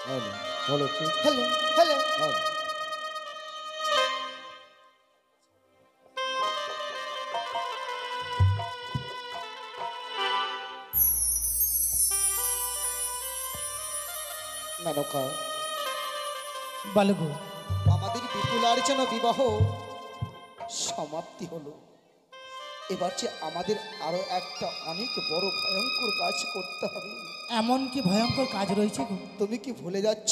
Hello hello hello hello hello. Menaka, বলো গো। আমাদের বিপুলার যেন বিবাহ সমাপ্তি হলো। এবার যে আমাদের আরো একটা অনেক বড় ভয়ঙ্কর কাজ করতে হবে। এমন কি ভয়ঙ্কর কাজ রয়েছে গো? তুমি কি ভুলে যাচ্ছ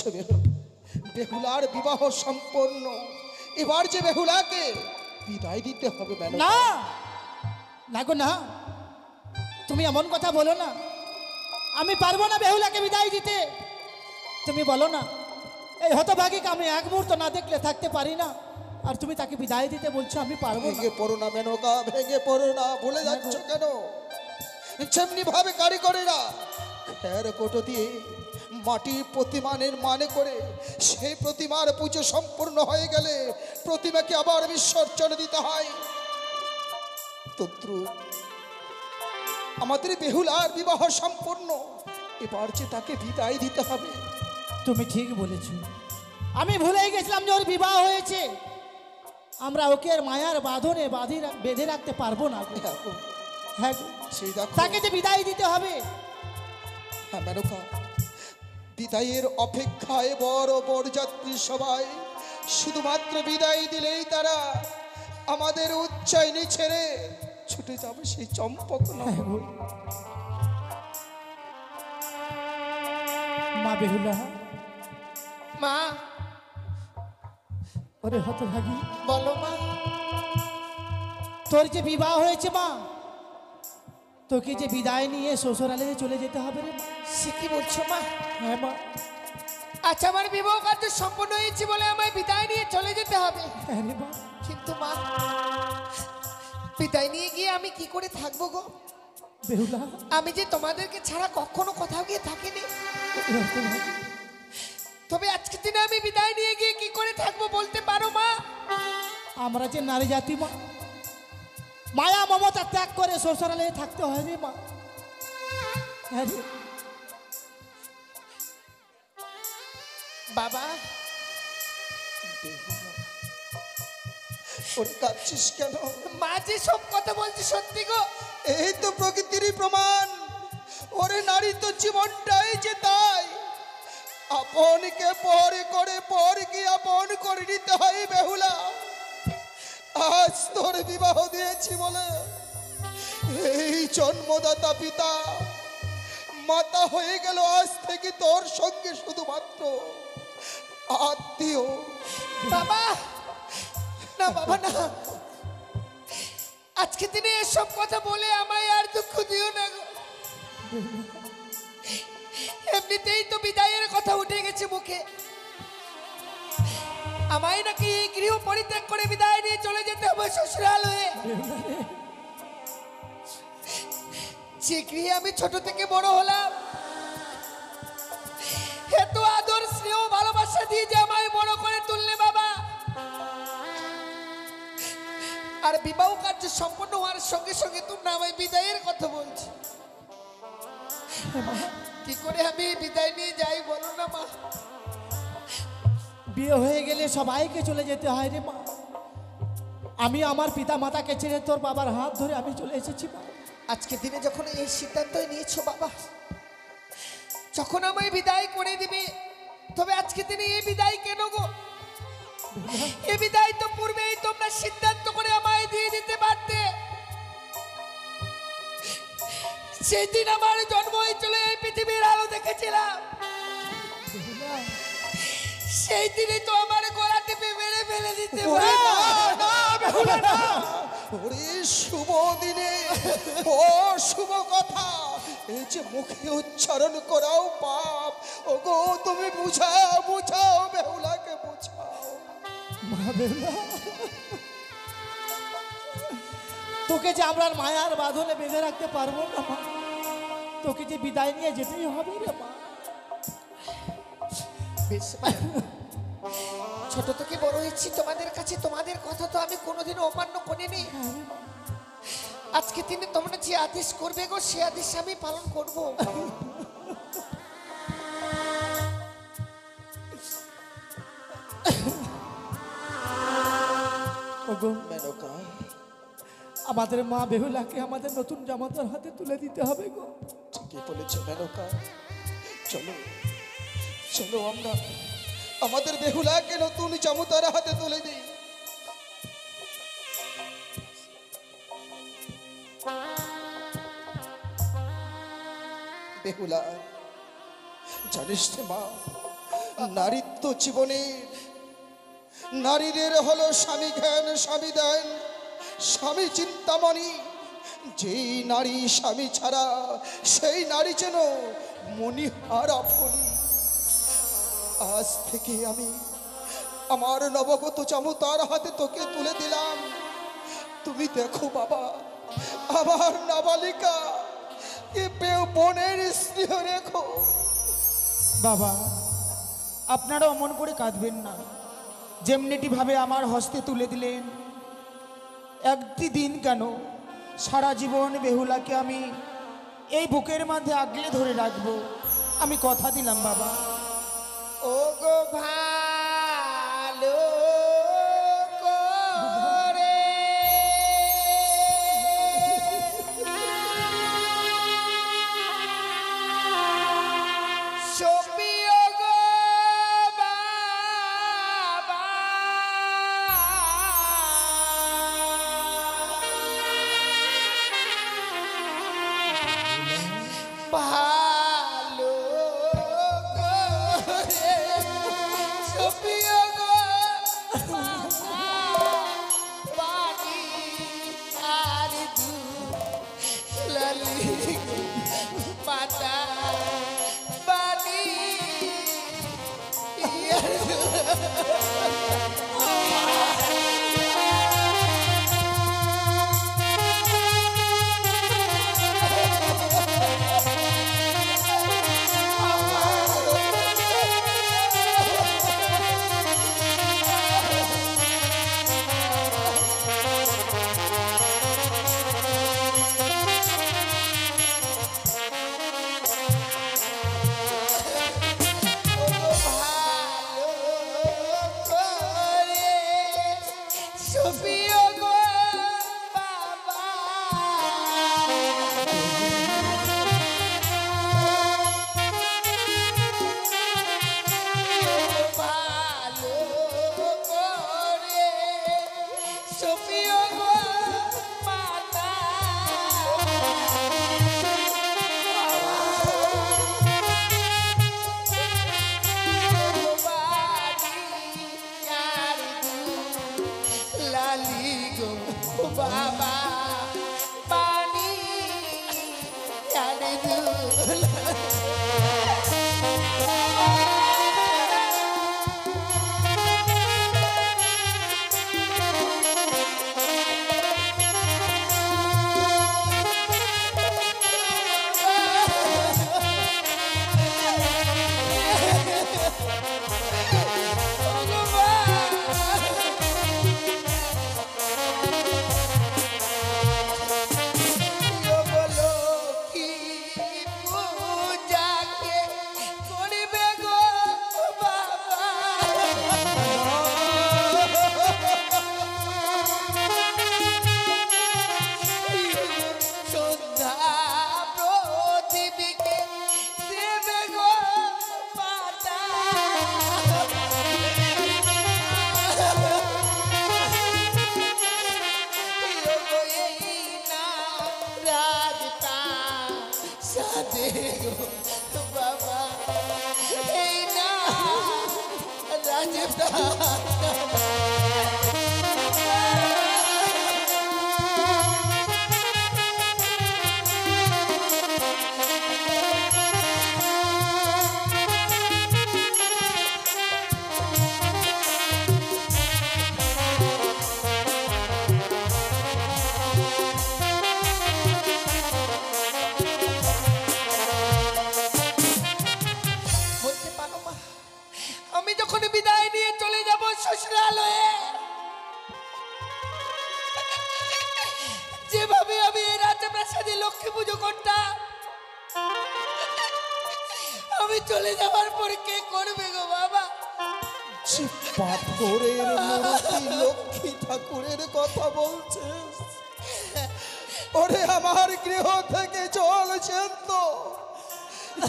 বেহুলার বিবাহ সম্পন্ন। এবার যে বেহুলাকে বিদায় দিতে হবে মেনকা। না না গো না, তুমি এমন কথা বলো না। আমি পারবো না বেহুলাকে বিদায় দিতে। তুমি বলো না, এই হতভাগীকে আমি এক মুহূর্ত না দেখলে থাকতে পারি না, আর তুমি তাকে বিদায় দিতে বলছো আমি পারবো না। ভেঙে পড়ো না মেনকা, ভেঙে পড়ো না। ভুলে যাচ্ছ কেন? যেমনি ভাবে কারিগরেরা খের কোটো দিয়ে মাটির প্রতিমা নির্মাণ করে সেই প্রতিমার পুজো সম্পূর্ণ হয়ে গেলে প্রতিমাকে আবার বিসর্জন দিতে হয়। তদ্রুপ আমাদের বেহুলার বিবাহ সম্পূর্ণ। এবার যে তাকে বিদায় দিতে হবে। তুমি ঠিক বলেছ, আমি ভুলেই গেছিলাম যে ওর বিবাহ হয়েছে। আমরা ওকে আর মায়ার বাঁধনে বেঁধে রাখতে পারবো না গো। হ্যাঁ গো, সেই দেখো তাকে যে বিদায় দিতে হবে। হ্যাঁ মেনকা, বিদায়ের অপেক্ষায় বড় বরযাত্রী সবাই শুধুমাত্র বিদায় দিলেই তারা আমাদের উচ্চাইনি ছেড়ে ছুটে যাবে সেই চম্পক হ্যাঁ গো। মা বেহুলা, মা, ওরে হতভাগী, বলো মা। তোর যে বিবাহ হয়েছে মা, তোকে যে বিদায় নিয়ে শ্বশুরালে চলে যেতে হবে রে মা। সে কি বলছো মা? হ্যাঁ মা। আচ্ছা, আমার বিবাহ কার্য সম্পন্ন হয়েছে বলে আমায় বিদায় নিয়ে চলে যেতে হবে। হ্যাঁ রে মা। কিন্তু মা, বিদায় নিয়ে গিয়ে আমি কি করে থাকবো গো? বেহুলা, আমি যে তোমাদেরকে ছাড়া কখনো কোথাও গিয়ে থাকিনি। ওরে হতভাগী, তবে আজকে দিনে আমি বিদায় নিয়ে গিয়ে কি করে থাকবো বলতে পারো মা? আমরা যে নারী জাতি মা, মায়া মমতা ত্যাগ করে শ্বশুরালে থাকতে হয় রে মা। হ্যাঁ রে। বাবা, ওরে কাঁদছিস কেন? মা যে সব কথা বলছে সত্যি গো। এই তো প্রকৃতিরই প্রমাণ। ওরে নারী তো জীবনটাই যে তাই, আপনকে পর করে পরকে আপন করে নিতে হয় বেহুলা। আজ তোর বিবাহ দিয়েছি বলে এই জন্মদাতা পিতা মাতা হয়ে গেল আজ থেকে তোর সঙ্গে শুধুমাত্র আত্মীয়। বাবা, না বাবা না, আজকে দিনে এসব কথা বলে আমায় আর দুঃখ দিও না গো। এমনিতেই তো বিদায়ের কথা উঠে গেছে মুখে। আমায় নাকি এই গৃহ পরিত্যাগ করে বিদায় নিয়ে চলে যেতে হবে শ্বশুরাল হয়ে। যে গৃহে আমি ছোট থেকে বড় হলাম, এত আদর স্নেহ ভালোবাসা দিয়ে যে আমায় বড় করে তুললে বাবা, আর বিবাহ কার্য সম্পন্ন হওয়ার সঙ্গে সঙ্গে তোমরা আমায় বিদায়ের কথা বলছো। কি করে আমি বিদায় নিয়ে যাই বলো না মা? বিয়ে হয়ে গেলে সবাইকে চলে যেতে হয় রে মা। আমি আমার পিতা মাতাকে ছেড়ে তোর বাবার হাত ধরে আমি চলে এসেছি মা। আজকে দিনে যখন এই সিদ্ধান্তই নিয়েছো বাবা, যখন আমায় বিদায় করে দিবে, তবে আজকে দিনে এই বিদায় কেন গো? এই বিদায় তো পূর্বেই তোমরা সিদ্ধান্ত করে আমায় দিয়ে দিতে পারতে। সেই দিন আমার জন্ম হয়েছিল, এই পৃথিবীর আলো দেখেছিলাম। সেই দিনই তো আমার গলা টিপে মেরে ফেলে দিতে ওরে পারো। না, না, বেহুলা না। ওরে শুভ দিনে ও শুভ কথা এই যে মুখে উচ্চারণ করাও পাপ। ওগো তুমি বুঝাও বুঝাও, বেহুলাকে বুঝাও। মা বেহুলা, তোকে যে আমরা মায়ার বাঁধনে বেঁধে রাখতে পারবো না মা। তোকে যে বিদায় নিয়ে যেতেই হবে রে মা। বেশ মা, ছোট থেকে বড় হয়েছি তোমাদের কাছে, তোমাদের কথা তো আমি কোনোদিনও অমান্য করিনি। আজকে তিনি তোমরা যে আদেশ করবে গো, সে আদেশ আমি পালন করব। ওগো মেনকা, আমাদের মা বেহুলাকে আমাদের নতুন জামাতার হাতে তুলে দিতে হবে গো। ঠিকই বলেছে মেনকা। চলো চলো আমরা আমাদের বেহুলাকে নতুন জামুতার হাতে তুলে দিই। বেহুলা, জানিস রে মা, নারীত্ব জীবনের নারীদের হলো স্বামী জ্ঞান, স্বামী দেন, স্বামী চিন্তামণি। যেই নারী স্বামী ছাড়া সেই নারী যেন মণিহারা ফণি। আজ থেকে আমি আমার নবগত জামুতার হাতে তোকে তুলে দিলাম। তুমি দেখো বাবা, আমার নাবালিকা এ বোনের স্নেহ রেখো। বাবা, আপনারা অমন করে কাঁদবেন না। যেমনিটি ভাবে আমার হস্তে তুলে দিলেন, একটি দিন কেন সারা জীবন বেহুলাকে আমি এই বুকের মধ্যে আগলে ধরে রাখবো। আমি কথা দিলাম বাবা। ও গো ভালো করে সপিও গো বাবা, ভালো করে সপিও গো বাবা, বাড়ি আর দুলালি মাতা বাড়ি সপিও গো বাবা, ভালো করে সপিও গো মাতা, লালি গো বাবা, পানি বলো কি পূজাকে করবে গো বাবা, সন্ধ্যা প্রদীপকে দেবে গো মাতা, রাজতা সাজে গো বাবা, এই না রাজতা বলতে পারো মা, আমি যখন বিদায় নিয়ে চলে যাব শ্বশুরালয়ে, যেভাবে আমি এই রাজপ্রাসাদে লক্ষ্মী পুজো করতাম, আমি চলে যাবার পর কে করবে গো বাবা? পাথরের মূর্তি লক্ষ্মী ঠাকুরের কথা বলছিস? ওরে আমার গৃহ থেকে চলছেন তো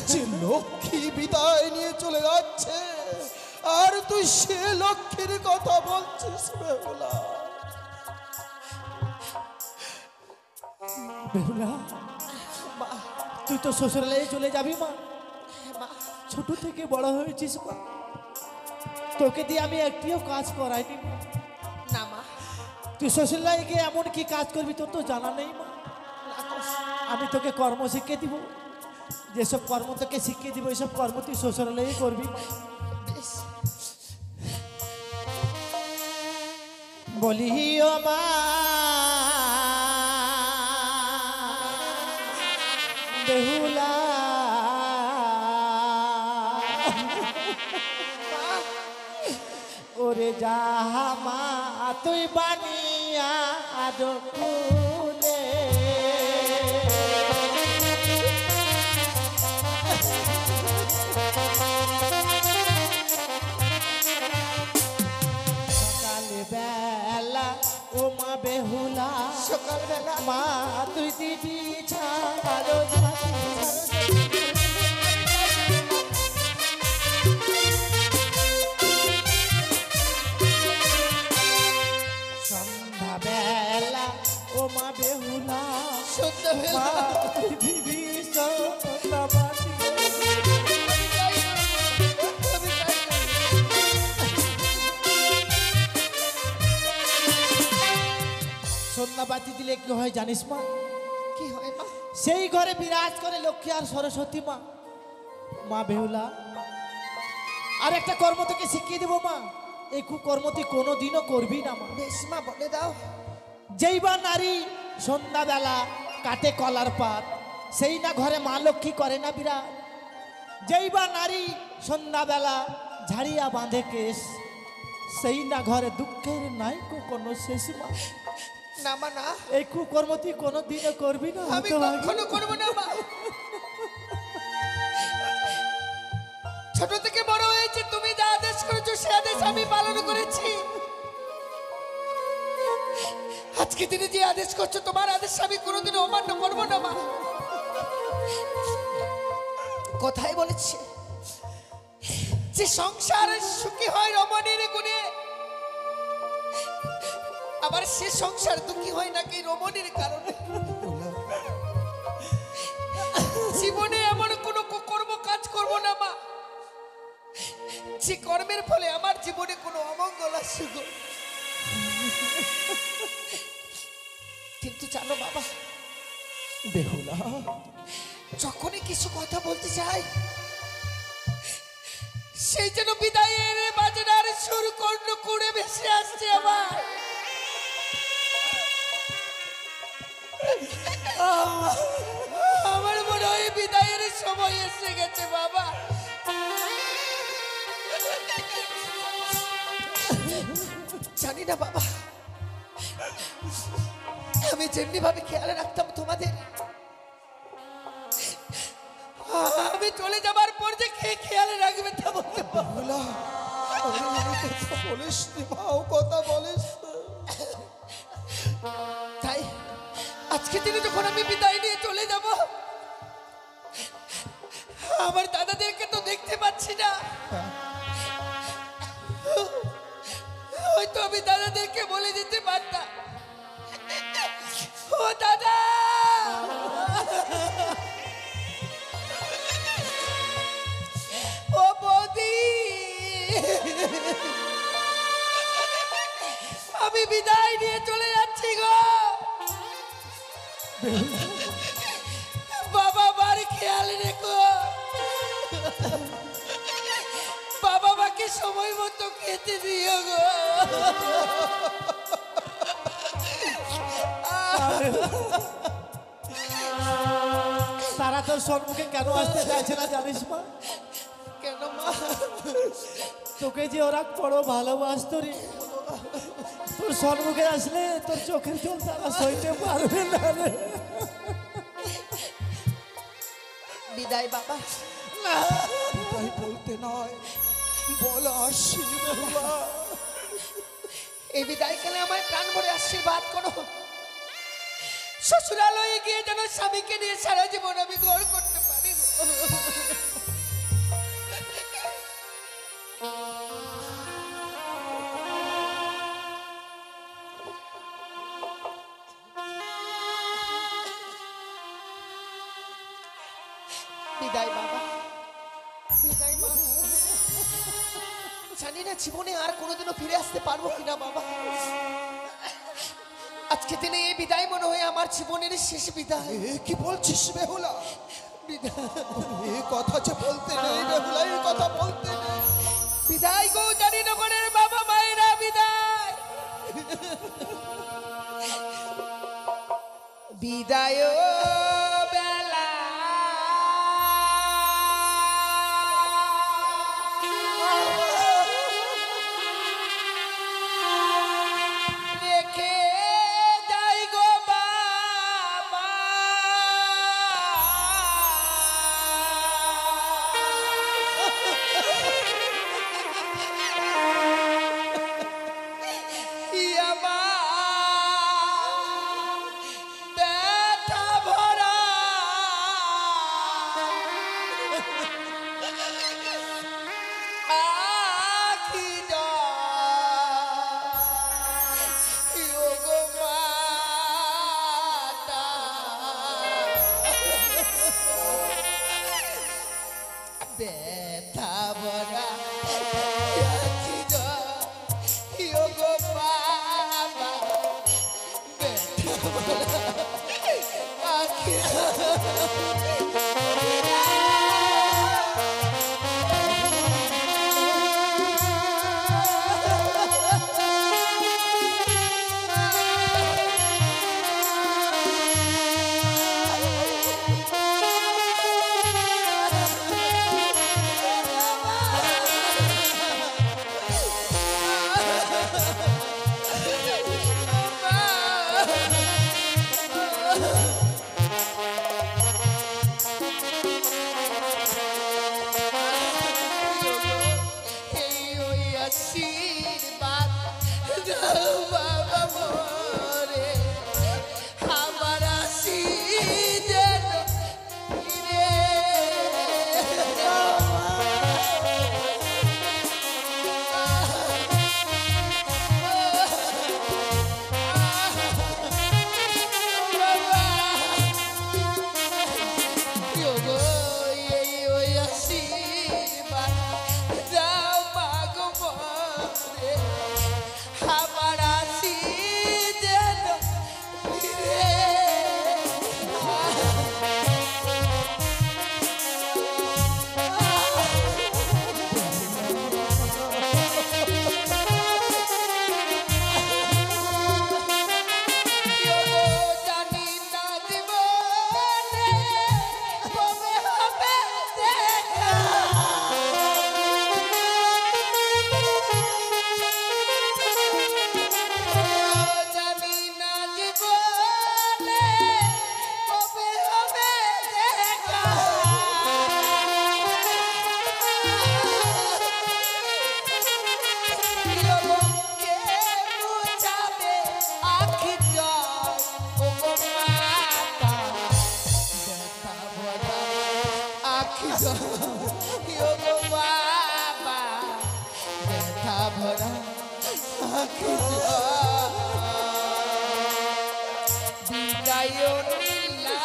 যে লক্ষ্মী বিদায় নিয়ে চলে যাচ্ছে, আর তুই সে লক্ষ্মীর কথা বলছিস বেহুলা? বেহুলা, তুই তো শ্বশুরালয়ে চলে যাবি মা। মা, ছোট থেকে বড় হয়েছিস মা, তোকে দিয়ে আমি একটিও কাজ করাইনি মা। না মা, তুই শ্বশুরালয়ে গিয়ে এমন কি কাজ করবি তোর তো জানা নেই মা। না গো। আমি তোকে কর্ম শিখিয়ে দিব, যেসব কর্ম তোকে শিখিয়ে দিব এইসব কর্ম তুই শ্বশুরালয়ে করবি মা। বেশ। বলি ও মা, বেহুলা ওরে জামা তুই বানিয়া আদকুলে সকালে বেলা ও মা বেহুলা, সকালবেলা মা তুই দিদি ছাড়ো সন্ধ্যা বেলা ও মা বেহুলা, সন্ধ্যাবেলা মা তুই দিদি সন্ধ্যাবাতি সন্ধ্যাবাতি দিলে কি হয় জানিস মা? কি হয় মা? সেই ঘরে বিরাজ করে লক্ষ্মী আর সরস্বতী মা। মা বেহুলা, আর একটা কর্ম তোকে শিখিয়ে দেবো মা, এই কুকর্ম তুই কোনোদিনও করবি না মা। বেশ মা, বলে দাও। যেই বা নারী সন্ধ্যাবেলা কাটে কলার পাত, সেই না ঘরে মা লক্ষ্মী করে না বিরাজ। যেই বা নারী সন্ধ্যাবেলা ঝাড়িয়া বাঁধে কেশ, সেই না ঘরে দুঃখের নাই কোনো শেষ মা। না মা, না, এই কুকর্ম তুই কোনোদিনও করবি না। আমি হতভাগী। কখনো করবো না মা। ছোট থেকে বড় হয়েছে, তুমি যা আদেশ করেছো সে আদেশ আমি পালন করেছি। আজকে তিনি যে আদেশ করছো, তোমার আদেশ আমি কোনোদিনও অমান্য করবো না মা। কোথায় বলেছে যে সংসার সুখী হয় রমণীর গুণে, আবার সে সংসার দুঃখী হয় নাকি রমণীর কারণে। জীবনে এমন কোনো কর্ম কাজ করব না মা, যে কর্মের ফলে আমার জীবনে কোনো অমঙ্গল আসবে। কিন্তু জানো বাবা বেহুলা, যখনই কিছু কথা বলতে চাই, সেই যেন বিদায়ের বাজনার সুর কর্ণ করে ভেসে আসছে আমার। আমার মনে হয় বিদায়ের সময় এসে গেছে বাবা। জানি না বাবা, আমি যেমনি ভাবে খেয়াল রাখতাম তোমাদের, আমি চলে যাবার পর যে খেয়াল রাখবে তা বলতে পারবো না। কথা বলিস নি মা, ও কথা বলিস না। তাই আজকে দিনে যখন আমি বিদায় নিয়ে চলে যাব, আমার দাদাদেরকে তো দেখতে পাচ্ছি না। হয়তো আমি দাদাদেরকে বলে দিতে পারতাম, ও দাদা, ও বৌদি, আমি বিদায় নিয়ে চলে যাচ্ছি গো। বাবা মার খেয়াল রেখো, বাবা মাকে সময় মতো খেতে দিও গো। তারা তোর সম্মুখে কেন আসতে চাইছে না জানিস মা? কেন মা? তোকে যে ওরা বড় ভালোবাসতো রে, তোর সম্মুখে আসলে তোর চোখের জল তারা সইতে পারবে না রে। বিদায় বাবা। তাই বলতে নয়, বলো আসি বেহুলা। এই বিদায় কালে আমায় প্রাণ ভরে আশীর্বাদ করো। শ্বশুরালয়ে গিয়ে যেন স্বামীকে নিয়ে সারা জীবন আমি ঘর করতে পারি গো। বিদায় বাবা, বিদায় মা। জানি না জীবনে আর কোনোদিনও ফিরে আসতে পারবো কিনা বাবা। আজকে দিনে এই বিদায় মনে হয় আমার জীবনের শেষ বিদায়। এ কি বলছিস বেহুলা? বিদায়, এই কথা যে বলতে নেই বেহুলা, এই কথা বলতে নেই। বিদায় গো জানি নগরের বাবা মায়েরা বিদায়। বিদায় বেলা রেখে যাই গো বাবা। ব্যথা ভরা আখি গো মাতা। ব্যথা ভরা আখি গো বাবা। ব্যথা ভরা আখি আশীর্বাদ দাও বাবা মোরে। আমার আশি যেন ফিরে আমার আশি যেন ফিরে। জানি না জীবনে কবে হবে দেখা। জানি না জীবনে কবে হবে দেখা। কে মুছাবে আখির জল ও গো মাতা। ব্যথা ভরা আখি গো বাবা। ব্যথা ভরা আখি বিদায় নীলা।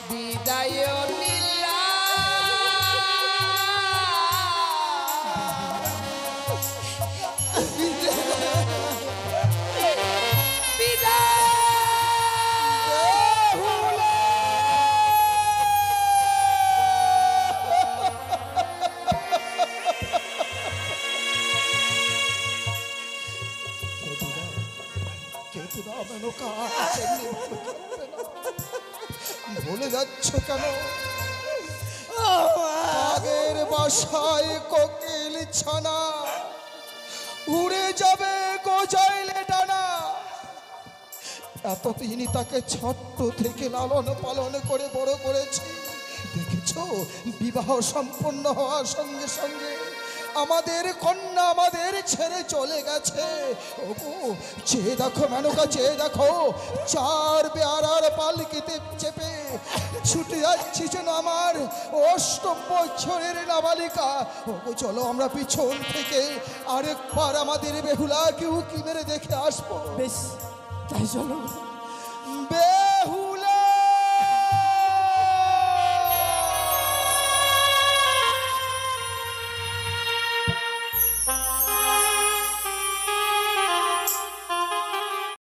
বিদায় নীলা। কেতুরা মেনকা ভুলে যাচ্ছ কেন? আগের আশায় কোকিল ছানা উড়ে যাবে গোজাইলে ডানা। এতদিনই তাকে ছোট্ট থেকে লালন পালন করে বড় করেছি। দেখেছো, বিবাহ সম্পন্ন হওয়ার সঙ্গে সঙ্গে আমাদের কন্যা আমাদের ছেড়ে চলে গেছে। ওগো, চেয়ে দেখো মেনকা, চেয়ে দেখো, চার বেয়ারার পালকিতে চেপে ছুটে যাচ্ছি যেন আমার 8 বছরের নাবালিকা। ওগো, চলো আমরা পিছন থেকে আরেকবার আমাদের বেহুলাকে উকি মেরে দেখে আসবো। বেশ, তাই চলো।